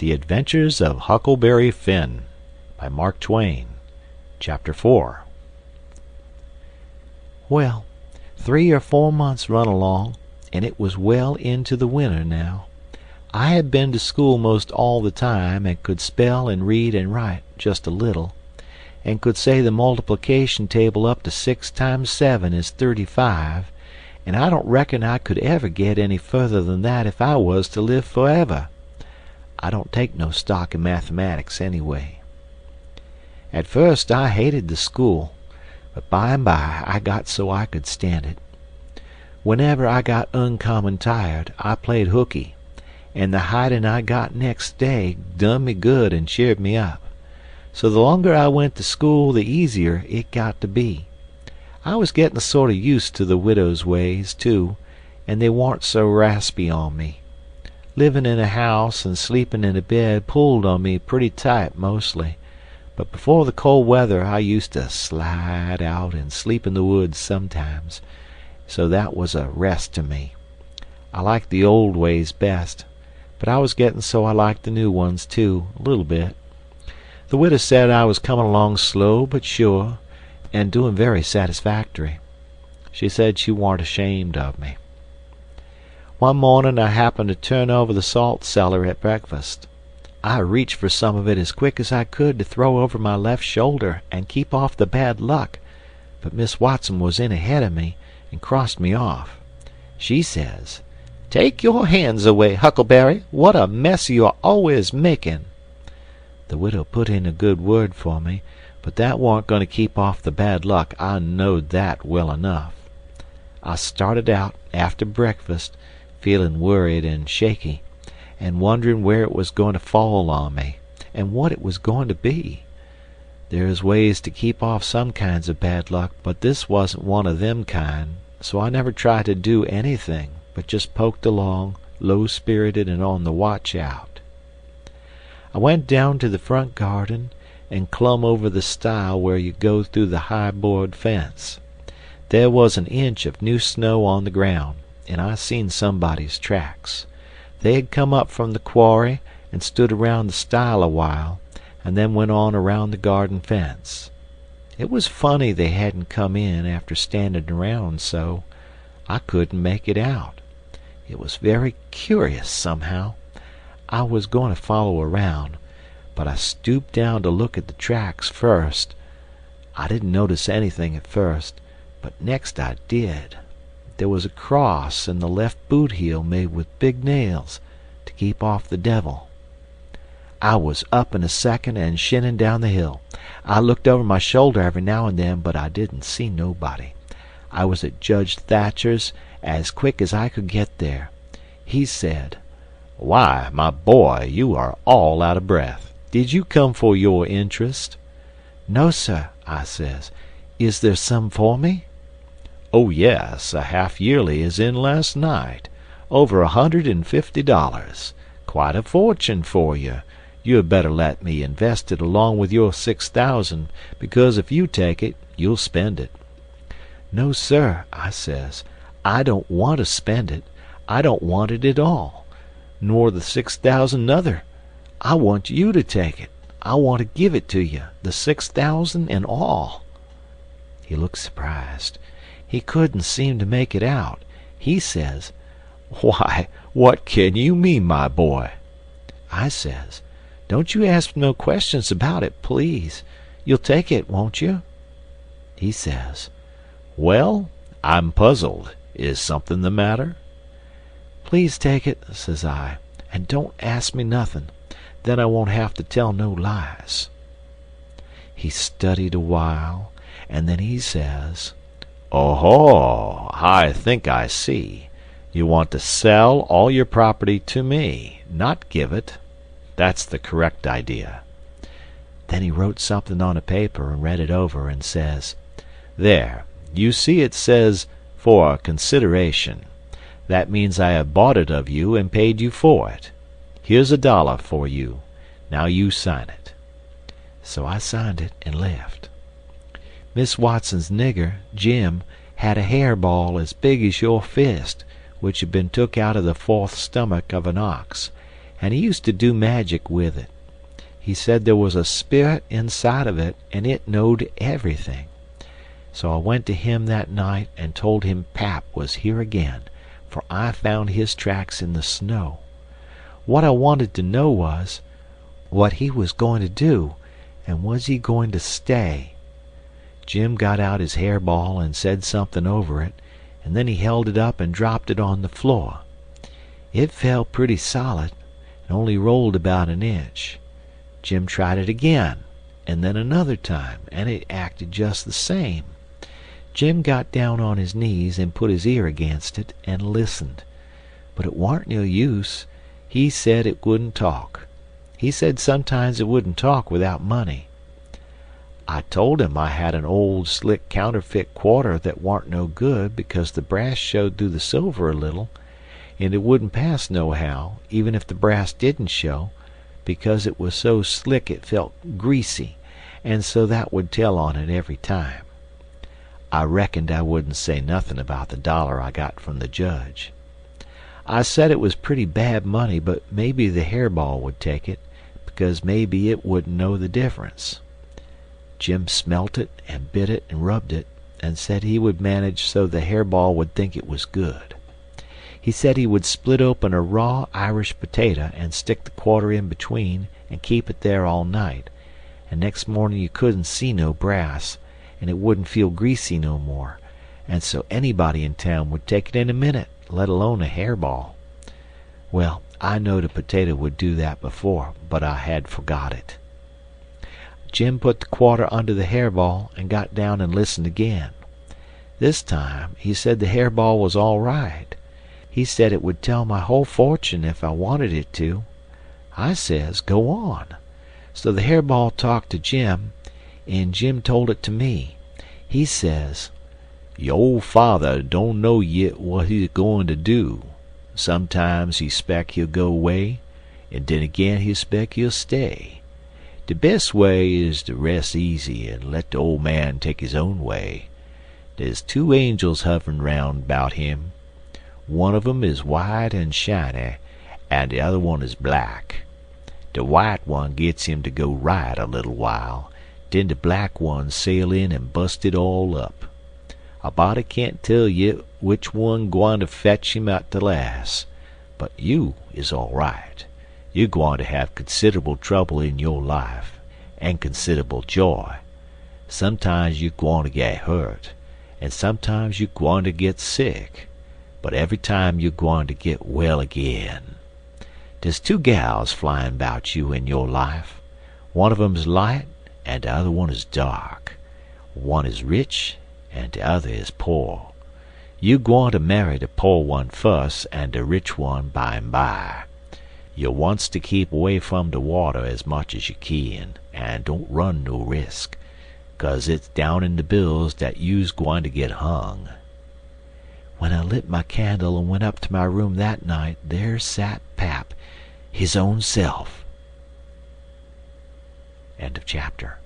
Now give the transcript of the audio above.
The Adventures of Huckleberry Finn by Mark Twain. Chapter 4. Well, 3 or 4 months run along, and it was well into the winter now. I had been to school most all the time, and could spell and read and write just a little, and could say the multiplication table up to 6 times 7 is 35, and I don't reckon I could ever get any further than that if I was to live forever. I don't take no stock in mathematics anyway. At first I hated the school, but by and by I got so I could stand it. Whenever I got uncommon tired, I played hookey, and the hiding I got next day done me good and cheered me up. So the longer I went to school, the easier it got to be. I was getting sort of used to the widow's ways, too, and they warn't so raspy on me. Living in a house and sleeping in a bed pulled on me pretty tight mostly, but before the cold weather I used to slide out and sleep in the woods sometimes, so that was a rest to me. I liked the old ways best, but I was getting so I liked the new ones too, a little bit. The widow said I was coming along slow but sure, and doing very satisfactory. She said she warn't ashamed of me. One morning I happened to turn over the salt cellar at breakfast. I reached for some of it as quick as I could to throw over my left shoulder and keep off the bad luck, but Miss Watson was in ahead of me and crossed me off. She says, "Take your hands away, Huckleberry. What a mess you are always making." The widow put in a good word for me, but that warn't going to keep off the bad luck. I knowed that well enough. I started out after breakfast, feeling worried and shaky, and wondering where it was going to fall on me, and what it was going to be. There's ways to keep off some kinds of bad luck, but this wasn't one of them kind, so I never tried to do anything, but just poked along, low-spirited and on the watch out. I went down to the front garden and clumb over the stile where you go through the high board fence. There was an inch of new snow on the ground, and I seen somebody's tracks. They had come up from the quarry and stood around the stile a while, and then went on around the garden fence. It was funny they hadn't come in after standing around so. I couldn't make it out. It was very curious somehow. I was going to follow around, but I stooped down to look at the tracks first. I didn't notice anything at first, but next I did. There was a cross in the left boot heel made with big nails to keep off the devil. I was up in a second and shinning down the hill. I looked over my shoulder every now and then, but I didn't see nobody. I was at Judge Thatcher's as quick as I could get there. He said, "Why, my boy, you are all out of breath. Did you come for your interest?" "No, sir," I says. "Is there some for me?" "Oh, yes, a half-yearly is in last night. Over $150. Quite a fortune for you. You had better let me invest it along with your 6,000, because if you take it, you'll spend it." "No, sir," I says. "I don't want to spend it. I don't want it at all. Nor the 6,000 nuther. I want you to take it. I want to give it to you, the 6,000 and all." He looked surprised. He couldn't seem to make it out. He says, "Why, what can you mean, my boy?" I says, "Don't you ask no questions about it, please. You'll take it, won't you?" He says, "Well, I'm puzzled. Is something the matter?" "Please take it," says I, "and don't ask me nothing. Then I won't have to tell no lies." He studied a while, and then he says, "Oh-ho, I think I see. You want to sell all your property to me, not give it. That's the correct idea." Then he wrote something on a paper and read it over and says, "There, you see it says, 'For consideration.' That means I have bought it of you and paid you for it. Here's $1 for you. Now you sign it." So I signed it and left. Miss Watson's nigger, Jim, had a hairball as big as your fist, which had been took out of the fourth stomach of an ox, and he used to do magic with it. He said there was a spirit inside of it, and it knowed everything. So I went to him that night and told him Pap was here again, for I found his tracks in the snow. What I wanted to know was, what he was going to do, and was he going to stay? Jim got out his hairball and said something over it, and then he held it up and dropped it on the floor. It fell pretty solid, and only rolled about an inch. Jim tried it again, and then another time, and it acted just the same. Jim got down on his knees and put his ear against it and listened. But it warn't no use. He said it wouldn't talk. He said sometimes it wouldn't talk without money. I told him I had an old slick counterfeit quarter that warn't no good because the brass showed through the silver a little, and it wouldn't pass nohow, even if the brass didn't show, because it was so slick it felt greasy, and so that would tell on it every time. I reckoned I wouldn't say nothing about the dollar I got from the judge. I said it was pretty bad money, but maybe the hairball would take it, because maybe it wouldn't know the difference. Jim smelt it and bit it and rubbed it, and said he would manage so the hairball would think it was good. He said he would split open a raw Irish potato and stick the quarter in between and keep it there all night, and next morning you couldn't see no brass, and it wouldn't feel greasy no more, and so anybody in town would take it in a minute, let alone a hairball. Well, I knowed a potato would do that before, but I had forgot it. Jim put the quarter under the hairball and got down and listened again. This time he said the hairball was all right. He said it would tell my whole fortune if I wanted it to. I says, go on. So the hairball talked to Jim, and Jim told it to me. He says, "Your old father don't know yit what he's going to do. Sometimes he spec he'll go away, and then again he spec he'll stay. De best way is to rest easy and let the old man take his own way. There's two angels hovering round 'bout him. One of 'em is white and shiny, and the other one is black. The white one gets him to go right a little while, then the black one sail in and bust it all up. A body can't tell you which one gwine to fetch him at the last, but you is all right. You're gwine to have considerable trouble in your life, and considerable joy. Sometimes you're gwine to get hurt, and sometimes you're gwine to get sick, but every time you're gwine to get well again. There's two gals flying 'bout you in your life. One of 'em's light, and the other one is dark. One is rich, and the other is poor. You gwine to marry the poor one fust, and the rich one by and by. You wants to keep away from the water as much as you can, and don't run no risk, 'cause it's down in the bills that you's gwine to get hung." When I lit my candle and went up to my room that night, there sat Pap, his own self. End of chapter.